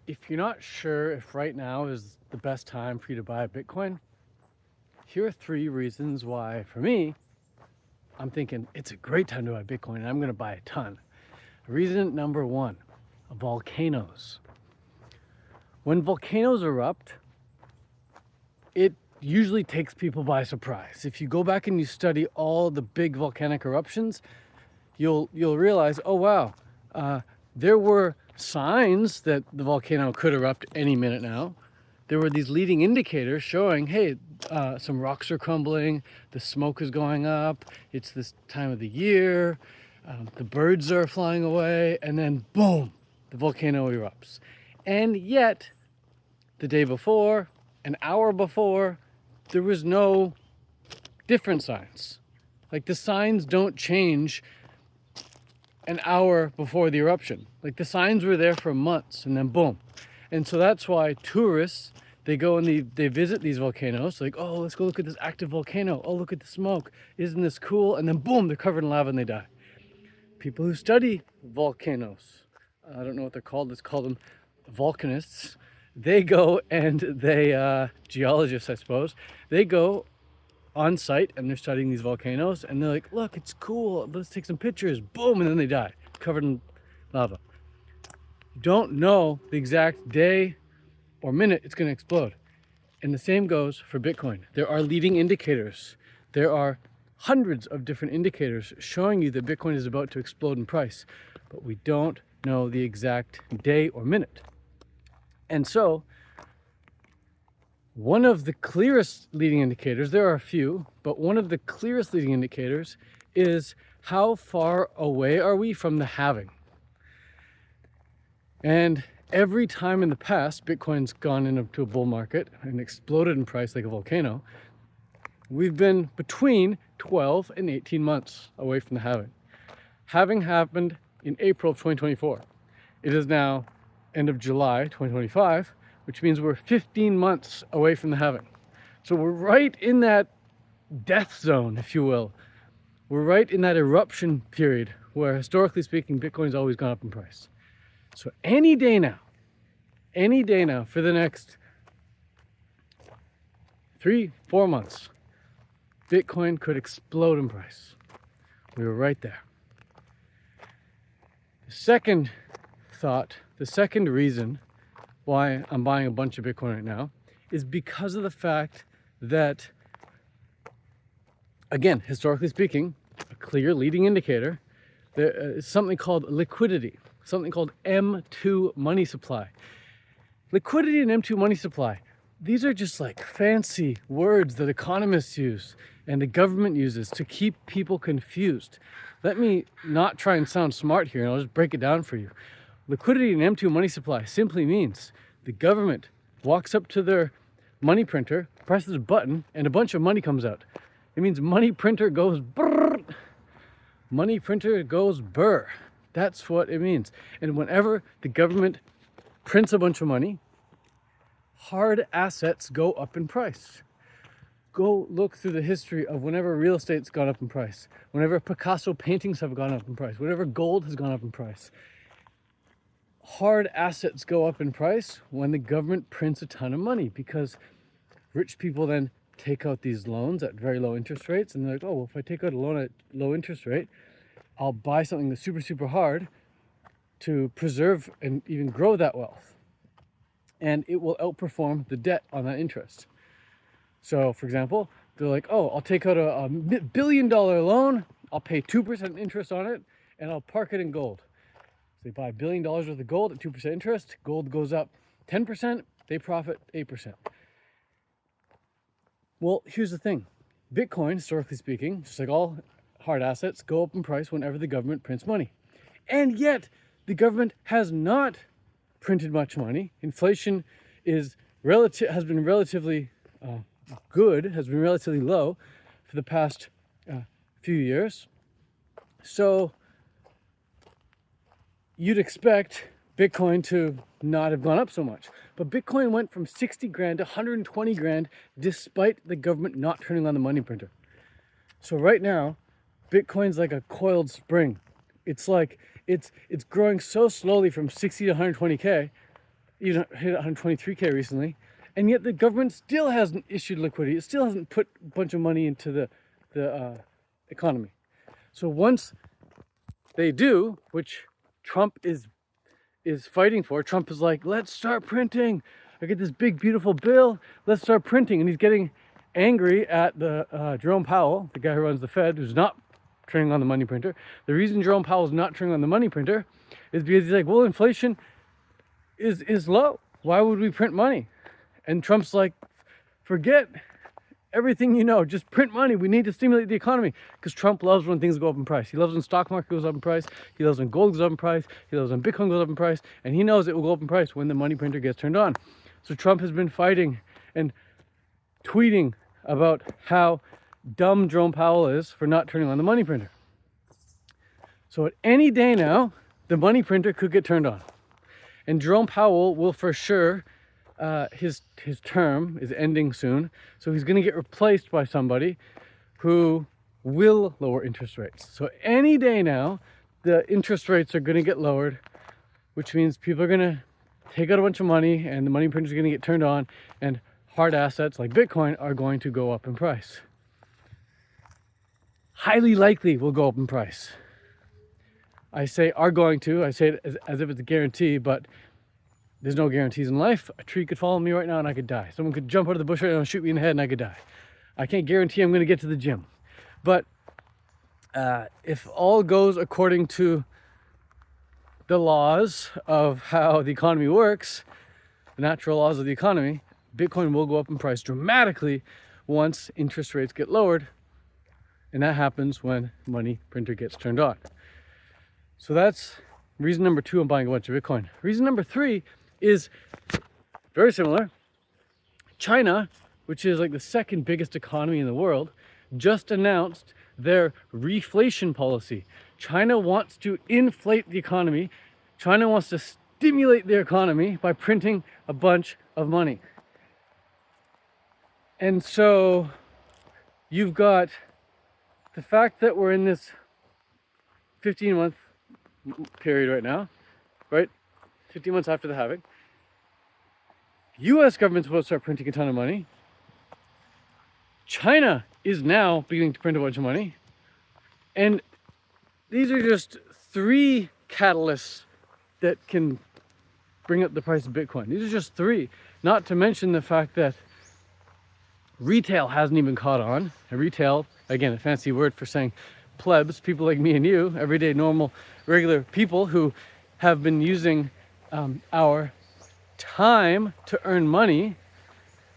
If you're not sure if right now is the best time for you to buy a Bitcoin, here are 3 reasons why, for me, I'm thinking it's a great time to buy Bitcoin and I'm going to buy a ton. Reason number 1, volcanoes. When volcanoes erupt, it usually takes people by surprise. If you go back and you study all the big volcanic eruptions, you'll realize, oh wow, there were signs that the volcano could erupt any minute now. There were these leading indicators showing, hey, some rocks are crumbling, the smoke is going up, it's this time of the year, the birds are flying away, and then boom, the volcano erupts. And yet, the day before, an hour before, there was no different signs. Like the signs don't change an hour before the eruption. Like the signs were there for months and then boom. And so that's why tourists, they go and they visit these volcanoes. Like, oh, let's go look at this active volcano. Oh, look at the smoke. Isn't this cool? And then boom, they're covered in lava and they die. People who study volcanoes, I don't know what they're called. Let's call them volcanists. They go and they, geologists, I suppose, they go on site and they're studying these volcanoes and they're like, look, it's cool, let's take some pictures, boom, and then they die covered in lava. You don't know the exact day or minute it's going to explode. And the same goes for Bitcoin. There are leading indicators. There are hundreds of different indicators showing you that Bitcoin is about to explode in price, but we don't know the exact day or minute. And so one of the clearest leading indicators, there are a few, but one of the clearest leading indicators is how far away are we from the halving? And every time in the past, Bitcoin's gone into a bull market and exploded in price like a volcano, we've been between 12 and 18 months away from the halving. Halving happened in April of 2024. It is now end of July 2025, which means we're 15 months away from the halving. So we're right in that death zone, if you will. We're right in that eruption period where, historically speaking, Bitcoin's always gone up in price. So any day now for the next 3-4 months, Bitcoin could explode in price. We were right there. The second thought, the second reason why I'm buying a bunch of Bitcoin right now is because of the fact that, again, historically speaking, a clear leading indicator, there is something called liquidity, something called M2 money supply. Liquidity and M2 money supply, these are just like fancy words that economists use and the government uses to keep people confused. Let me not try and sound smart here, and I'll just break it down for you. Liquidity and M2 money supply simply means the government walks up to their money printer, presses a button, and a bunch of money comes out. It means money printer goes brrr, money printer goes burr. That's what it means. And whenever the government prints a bunch of money, hard assets go up in price. Go look through the history of whenever real estate's gone up in price, whenever Picasso paintings have gone up in price, whenever gold has gone up in price. Hard assets go up in price when the government prints a ton of money, because rich people then take out these loans at very low interest rates, and they're like, oh, well, if I take out a loan at low interest rate, I'll buy something that's super, super hard to preserve and even grow that wealth. And it will outperform the debt on that interest. So, for example, they're like, oh, I'll take out a $1 billion loan, I'll pay 2% interest on it, and I'll park it in gold. They buy $1 billion worth of gold at 2% interest. Gold goes up 10%. They profit 8%. Well, here's the thing. Bitcoin, historically speaking, just like all hard assets, go up in price whenever the government prints money. And yet, the government has not printed much money. Inflation has been relatively good, has been relatively low for the past few years. So you'd expect Bitcoin to not have gone up so much. But Bitcoin went from 60 grand to 120 grand despite the government not turning on the money printer. So right now, Bitcoin's like a coiled spring. It's like it's growing so slowly from 60 to 120K. even hit 123K recently, and yet the government still hasn't issued liquidity. It still hasn't put a bunch of money into the economy. So once they do, which Trump is fighting for, Trump is like, let's start printing. I get this big beautiful bill. Let's start printing, and he's getting angry at the Jerome Powell, the guy who runs the Fed, who's not turning on the money printer. The reason Jerome Powell is not turning on the money printer is because he's like, well, inflation is low. Why would we print money? And Trump's like, forget everything you know, just print money. We need to stimulate the economy. Because Trump loves when things go up in price. He loves when stock market goes up in price. He loves when gold goes up in price. He loves when Bitcoin goes up in price. And he knows it will go up in price when the money printer gets turned on. So Trump has been fighting and tweeting about how dumb Jerome Powell is for not turning on the money printer. So at any day now, the money printer could get turned on. And Jerome Powell will for sure, his term is ending soon. So he's going to get replaced by somebody who will lower interest rates. So any day now, the interest rates are going to get lowered, which means people are going to take out a bunch of money and the money printer is going to get turned on, and hard assets like Bitcoin are going to go up in price. Highly likely will go up in price. I say are going to. I say it as if it's a guarantee, but there's no guarantees in life. A tree could fall on me right now and I could die. Someone could jump out of the bush right now and shoot me in the head and I could die. I can't guarantee I'm going to get to the gym. But if all goes according to the laws of how the economy works, the natural laws of the economy, Bitcoin will go up in price dramatically once interest rates get lowered. And that happens when money printer gets turned on. So that's reason number 2 I'm buying a bunch of Bitcoin. Reason number 3 is very similar. China, which is like the second biggest economy in the world, just announced their reflation policy. China wants to inflate the economy. China wants to stimulate the economy by printing a bunch of money. And so you've got the fact that we're in this 15-month period right now, right? 15 months after the halving. US government's supposed to start printing a ton of money. China is now beginning to print a bunch of money. And these are just 3 catalysts that can bring up the price of Bitcoin. These are just 3. Not to mention the fact that retail hasn't even caught on. And retail, again, a fancy word for saying plebs, people like me and you, everyday, normal, regular people who have been using our time to earn money.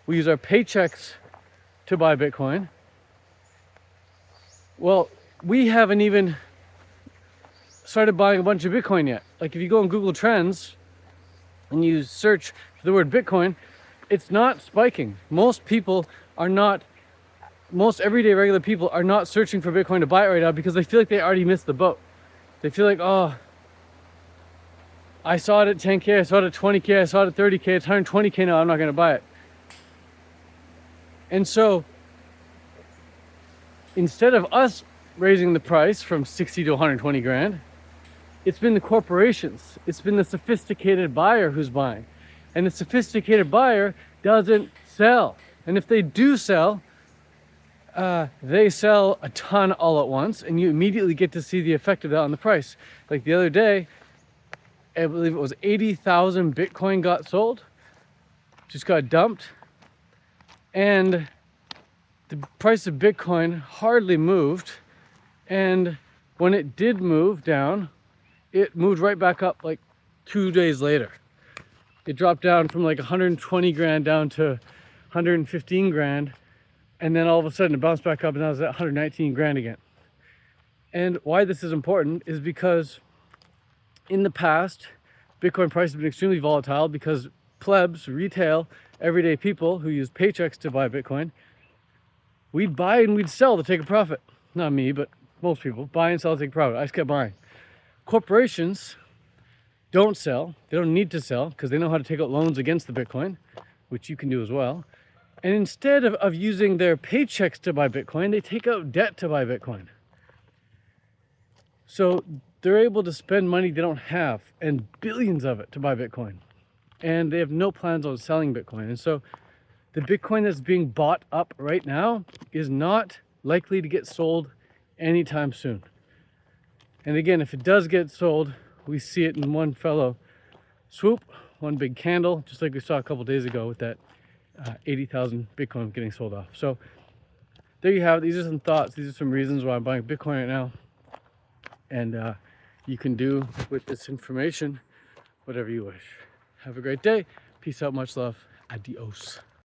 We use our paychecks to buy Bitcoin. Well, we haven't even started buying a bunch of Bitcoin yet. Like if you go on Google Trends and you search for the word Bitcoin, it's not spiking. Most everyday regular people are not searching for Bitcoin to buy it right now because they feel like they already missed the boat. They feel like, oh, I saw it at 10K, I saw it at 20K, I saw it at 30K, it's 120K now, I'm not going to buy it. And so instead of us raising the price from 60 to 120 grand, it's been the corporations, it's been the sophisticated buyer who's buying. And the sophisticated buyer doesn't sell. And if they do sell, they sell a ton all at once, and you immediately get to see the effect of that on the price. Like the other day, I believe it was 80,000 Bitcoin got sold, just got dumped, and the price of Bitcoin hardly moved. And when it did move down, it moved right back up like 2 days later. It dropped down from like 120 grand down to 115 grand. And then all of a sudden it bounced back up and now it's at 119 grand again. And why this is important is because in the past, Bitcoin price has been extremely volatile because plebs, retail, everyday people who use paychecks to buy Bitcoin, we'd buy and we'd sell to take a profit. Not me, but most people buy and sell to take a profit. I just kept buying. Corporations don't sell. They don't need to sell because they know how to take out loans against the Bitcoin, which you can do as well. And instead of using their paychecks to buy Bitcoin, they take out debt to buy Bitcoin. So they're able to spend money they don't have, and billions of it, to buy Bitcoin. and they have no plans on selling Bitcoin. And so the Bitcoin that's being bought up right now is not likely to get sold anytime soon. And again, if it does get sold, we see it in one fellow swoop, one big candle, just like we saw a couple days ago with that 80,000 Bitcoin getting sold off. So there you have it. These are some thoughts. These are some reasons why I'm buying Bitcoin right now. And you can do with this information whatever you wish. Have a great day. Peace out. Much love. Adios.